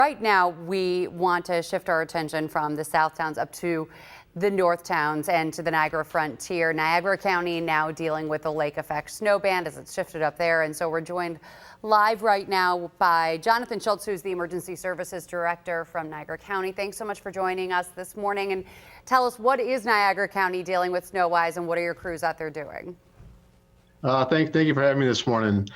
Right now, we want to shift our attention from the south towns up to the north towns and to the Niagara frontier. Niagara County now dealing with the lake effect snow band as it's shifted up there. And so we're joined live right now by Jonathan Schultz, who's the Emergency Services Director from Niagara County. Thanks so much for joining us this morning. And tell us, what is Niagara County dealing with snow-wise, and what are your crews out there doing? Thank you for having me this morning.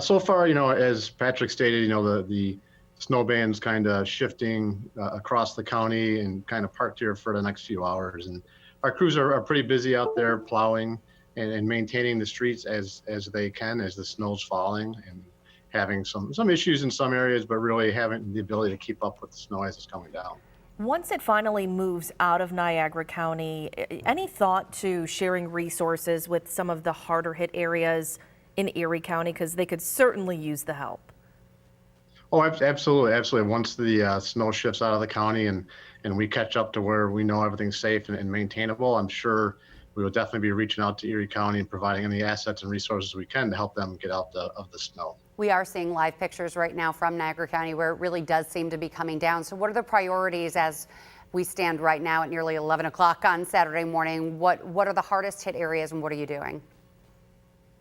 So far, as Patrick stated, the snow band's kind of shifting across the county and kind of parked here for the next few hours. And our crews are pretty busy out there plowing and maintaining the streets as they can as the snow's falling, and having some issues in some areas, but really having the ability to keep up with the snow as it's coming down. Once it finally moves out of Niagara County, any thought to sharing resources with some of the harder hit areas in Erie County? Because they could certainly use the help. Oh, absolutely. Once the snow shifts out of the county and we catch up to where we know everything's safe and maintainable, I'm sure we will definitely be reaching out to Erie County and providing any assets and resources we can to help them get out of the snow. We are seeing live pictures right now from Niagara County where it really does seem to be coming down. So what are the priorities as we stand right now at nearly 11 o'clock on Saturday morning? What are the hardest hit areas, and what are you doing?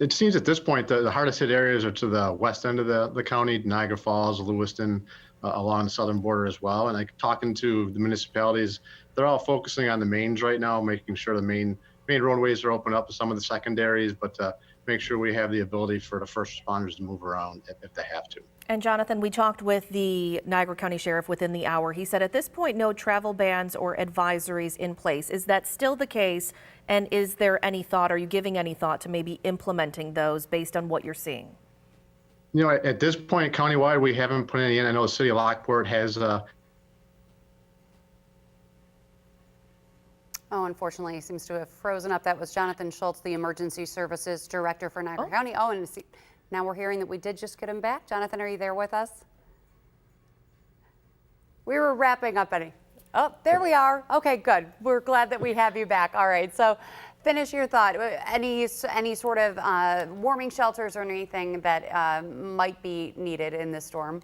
It seems at this point the hardest hit areas are to the west end of the county, Niagara Falls, Lewiston, along the southern border as well. And talking to the municipalities, they're all focusing on the mains right now, making sure the main roadways are open up to some of the secondaries, but make sure we have the ability for the first responders to move around if they have to. And Jonathan, we talked with the Niagara County Sheriff within the hour. He said at this point, no travel bans or advisories in place. Is that still the case? And is there any thought, are you giving any thought to maybe implementing those based on what you're seeing? At this point, countywide, we haven't put any in. I know the city of Lockport has Oh, unfortunately, he seems to have frozen up. That was Jonathan Schultz, the Emergency Services Director for Niagara County. Oh, and now we're hearing that we did just get him back. Jonathan, are you there with us? We were wrapping up. Oh, there we are. Okay, good. We're glad that we have you back. All right, so finish your thought. Any sort of warming shelters or anything that might be needed in this storm?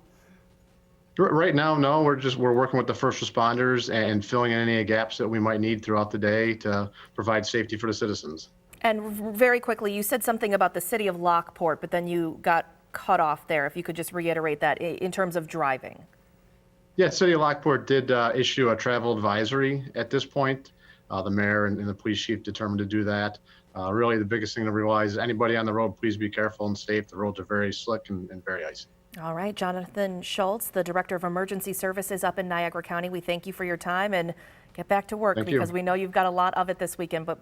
Right now, no. We're working with the first responders and filling in any gaps that we might need throughout the day to provide safety for the citizens. And very quickly, you said something about the city of Lockport, but then you got cut off there. If you could just reiterate that in terms of driving. Yeah, city of Lockport did issue a travel advisory at this point. The mayor and the police chief determined to do that. Really, the biggest thing to realize is anybody on the road, please be careful and safe. The roads are very slick and very icy. All right, Jonathan Schultz, the Director of Emergency Services up in Niagara County. We thank you for your time and get back to work because we know you've got a lot of it this weekend. But